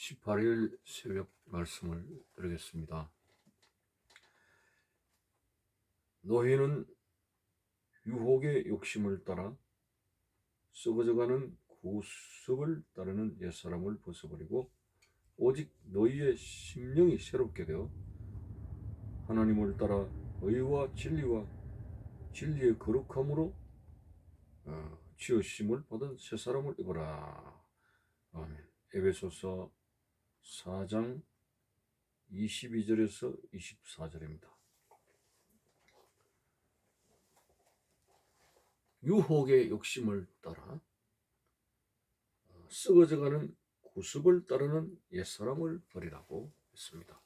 18일 새벽 말씀을 드리겠습니다. 너희는 유혹의 욕심을 따라 썩어져가는 구습을 따르는 옛사람을 벗어버리고 오직 너희의 심령이 새롭게 되어 하나님을 따라 의와 진리와 진리의 거룩함으로 지으심을 받은 새사람을 입어라. 아멘. 에베소서 4장 22절에서 24절입니다. 유혹의 욕심을 따라 썩어져가는 구습을 따르는 옛사람을 버리라고 했습니다.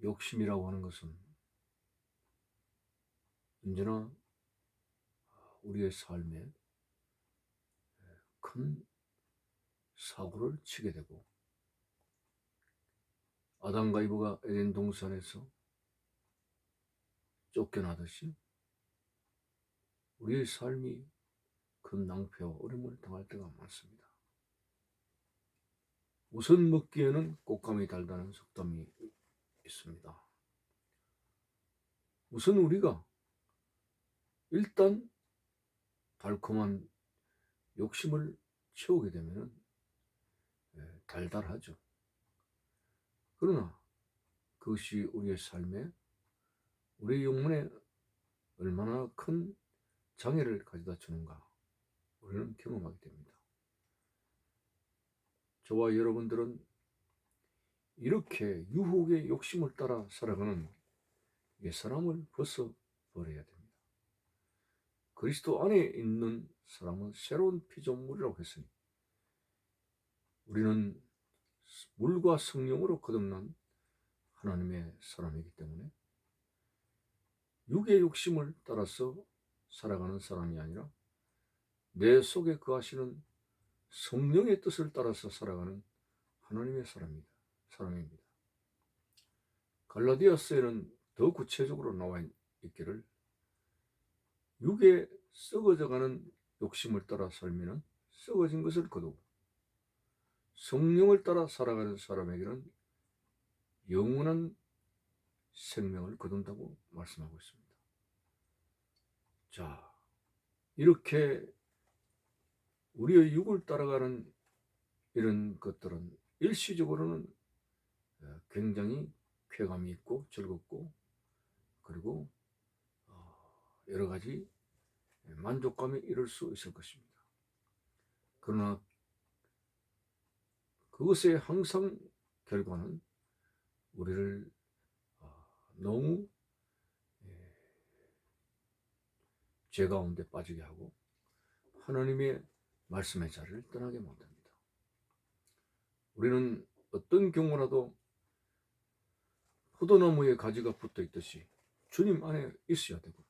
욕심이라고 하는 것은 언제나 우리의 삶에 큰 사고를 치게 되고, 아담과 이브가 에덴 동산에서 쫓겨나듯이 우리의 삶이 큰 낭패와 어려움을 당할 때가 많습니다. 우선 먹기에는 꽃감이 달다는 속담이 있습니다. 우선 우리가 일단 달콤한 욕심을 채우게 되면 달달하죠. 그러나 그것이 우리의 삶에, 우리의 영혼에 얼마나 큰 장애를 가져다 주는가 우리는 경험하게 됩니다. 저와 여러분들은 이렇게 유혹의 욕심을 따라 살아가는 옛사람을 벗어버려야 됩니다. 그리스도 안에 있는 사람은 새로운 피조물이라고 했으니 우리는 물과 성령으로 거듭난 하나님의 사람이기 때문에 육의 욕심을 따라서 살아가는 사람이 아니라 내 속에 거하시는 성령의 뜻을 따라서 살아가는 하나님의 사람입니다. 갈라디아서에는 더 구체적으로 나와 있기를, 육에 썩어져가는 욕심을 따라 살면 썩어진 것을 거두고 성령을 따라 살아가는 사람에게는 영원한 생명을 거둔다고 말씀하고 있습니다. 자, 이렇게 우리의 육을 따라가는 이런 것들은 일시적으로는 굉장히 쾌감이 있고 즐겁고, 그리고 여러 가지 만족감에 이를 수 있을 것입니다. 그러나 그것의 항상 결과는 우리를 너무 죄 가운데 빠지게 하고 하나님의 말씀의 자리를 떠나게 만듭니다. 우리는 어떤 경우라도 포도나무에 가지가 붙어 있듯이 주님 안에 있어야 되고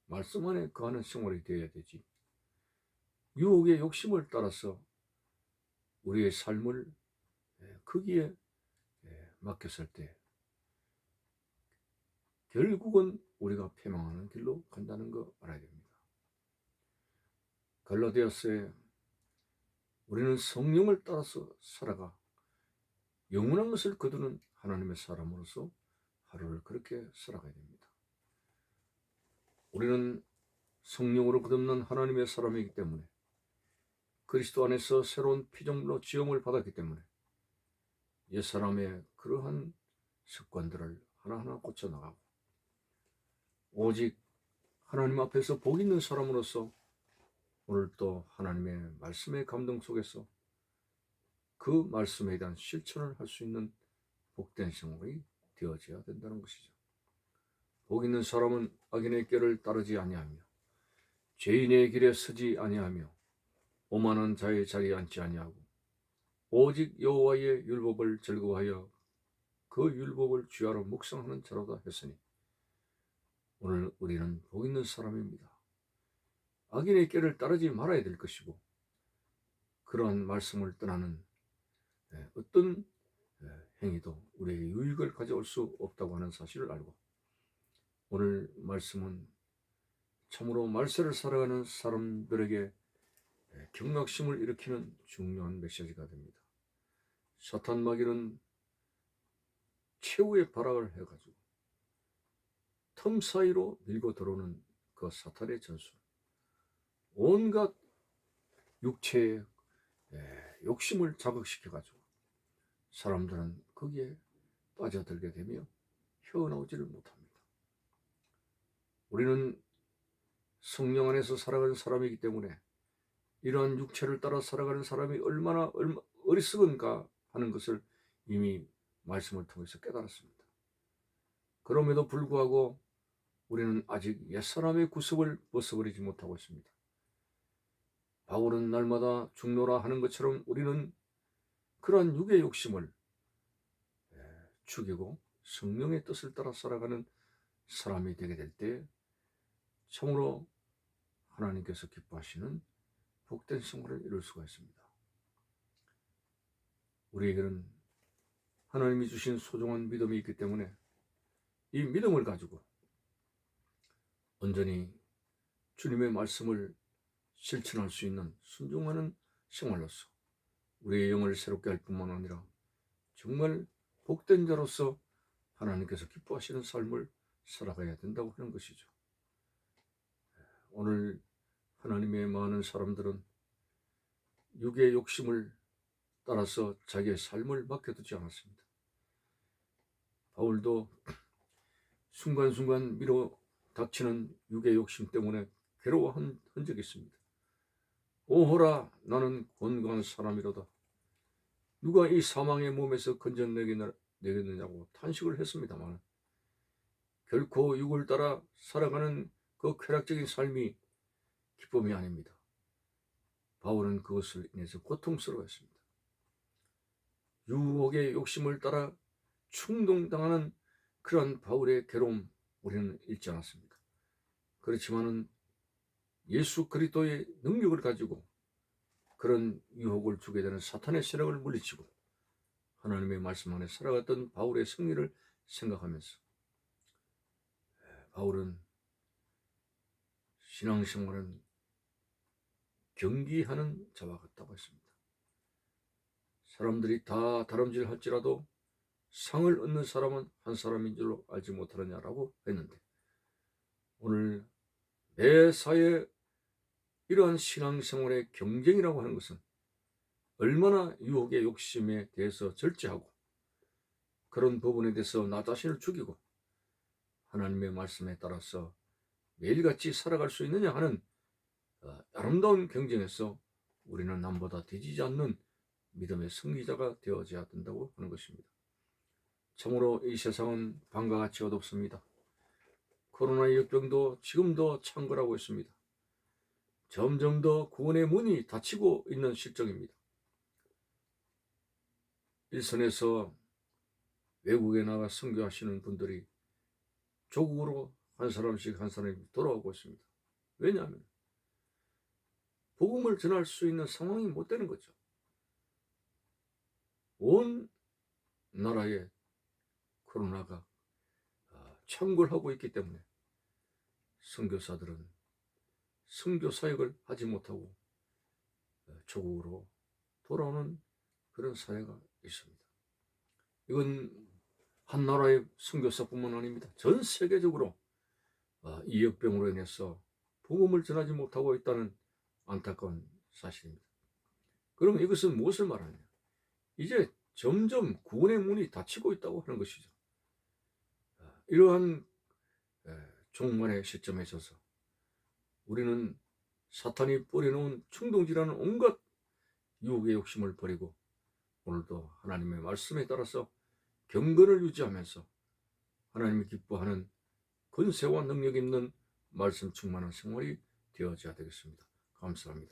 말씀 안에 거하는 생활이 되어야 되지, 유혹의 욕심을 따라서 우리의 삶을 거기에 맡겼을 때 결국은 우리가 패망하는 길로 간다는 거 알아야 됩니다. 갈라디아서에 우리는 성령을 따라서 살아가 영원한 것을 거두는 하나님의 사람으로서 하루를 그렇게 살아가야 됩니다. 우리는 성령으로 거듭난 하나님의 사람이기 때문에, 그리스도 안에서 새로운 피조물로 지음을 받았기 때문에 옛사람의 그러한 습관들을 하나하나 고쳐나가고 오직 하나님 앞에서 복 있는 사람으로서 오늘 또 하나님의 말씀의 감동 속에서 그 말씀에 대한 실천을 할 수 있는 복된 생활이 되어져야 된다는 것이죠. 복 있는 사람은 악인의 길을 따르지 아니하며 죄인의 길에 서지 아니하며 오만한 자의 자리에 앉지 아니하고 오직 여호와의 율법을 즐거워하여 그 율법을 주야로 묵상하는 자로다 했으니, 오늘 우리는 복 있는 사람입니다. 악인의 길을 따르지 말아야 될 것이고, 그러한 말씀을 떠나는 어떤 행위도 우리에게 유익을 가져올 수 없다고 하는 사실을 알고, 오늘 말씀은 참으로 말세를 살아가는 사람들에게 경각심을 일으키는 중요한 메시지가 됩니다. 사탄 마귀는 최후의 발악을 해가지고 틈 사이로 밀고 들어오는 그 사탄의 전술, 온갖 육체의 욕심을 자극시켜가지고 사람들은 거기에 빠져들게 되며 헤어나오지를 못합니다. 우리는 성령 안에서 살아가는 사람이기 때문에 이러한 육체를 따라 살아가는 사람이 얼마나 어리석은가 하는 것을 이미 말씀을 통해서 깨달았습니다. 그럼에도 불구하고 우리는 아직 옛사람의 구습을 벗어버리지 못하고 있습니다. 바울은 날마다 죽노라 하는 것처럼 우리는 그러한 육의 욕심을 죽이고 성령의 뜻을 따라 살아가는 사람이 되게 될 때 참으로 하나님께서 기뻐하시는 복된 생활을 이룰 수가 있습니다. 우리에게는 하나님이 주신 소중한 믿음이 있기 때문에 이 믿음을 가지고 온전히 주님의 말씀을 실천할 수 있는 순종하는 생활로서 우리의 영을 새롭게 할 뿐만 아니라 정말 복된 자로서 하나님께서 기뻐하시는 삶을 살아가야 된다고 하는 것이죠. 오늘 하나님의 많은 사람들은 육의 욕심을 따라서 자기의 삶을 맡겨두지 않았습니다. 바울도 순간순간 밀어 닥치는 육의 욕심 때문에 괴로워한 적이 있습니다. 오호라, 나는 곤고한 사람이로다. 누가 이 사망의 몸에서 건져내겠느냐고 탄식을 했습니다만 결코 육을 따라 살아가는 그 쾌락적인 삶이 기쁨이 아닙니다. 바울은 그것을 인해서 고통스러워했습니다. 유혹의 욕심을 따라 충동당하는 그러한 바울의 괴로움 우리는 잊지 않았습니다. 그렇지만은 예수 그리스도의 능력을 가지고 그런 유혹을 주게 되는 사탄의 세력을 물리치고 하나님의 말씀 안에 살아갔던 바울의 승리를 생각하면서 바울은 신앙생활은 경기하는 자와 같다고 했습니다. 사람들이 다 다름질할지라도 상을 얻는 사람은 한 사람인 줄로 알지 못하느냐라고 했는데 오늘 매사에 이러한 신앙생활의 경쟁이라고 하는 것은 얼마나 유혹의 욕심에 대해서 절제하고 그런 부분에 대해서 나 자신을 죽이고 하나님의 말씀에 따라서 매일같이 살아갈 수 있느냐 하는 아름다운 경쟁에서 우리는 남보다 뒤지지 않는 믿음의 승리자가 되어져야 된다고 하는 것입니다. 참으로 이 세상은 밤과 같이 어둡습니다. 코로나의 역병도 지금도 창궐하고 있습니다. 점점 더 구원의 문이 닫히고 있는 실정입니다. 일선에서 외국에 나가 선교하시는 분들이 조국으로 한 사람씩 돌아오고 있습니다. 왜냐하면 복음을 전할 수 있는 상황이 못 되는 거죠. 온 나라에 코로나가 창궐하고 있기 때문에 선교사들은 선교 사역을 하지 못하고 조국으로 돌아오는 그런 사례가 있습니다. 이건 한 나라의 선교사뿐만 아닙니다. 전 세계적으로 이 역병으로 인해서 복음을 전하지 못하고 있다는 안타까운 사실입니다. 그럼 이것은 무엇을 말하느냐? 이제 점점 구원의 문이 닫히고 있다고 하는 것이죠. 이러한 종말의 시점에 있어서 우리는 사탄이 뿌려놓은 충동질하는 온갖 유혹의 욕심을 버리고 오늘도 하나님의 말씀에 따라서 경건을 유지하면서 하나님이 기뻐하는 권세와 능력 있는 말씀 충만한 생활이 되어져야 되겠습니다. 감사합니다.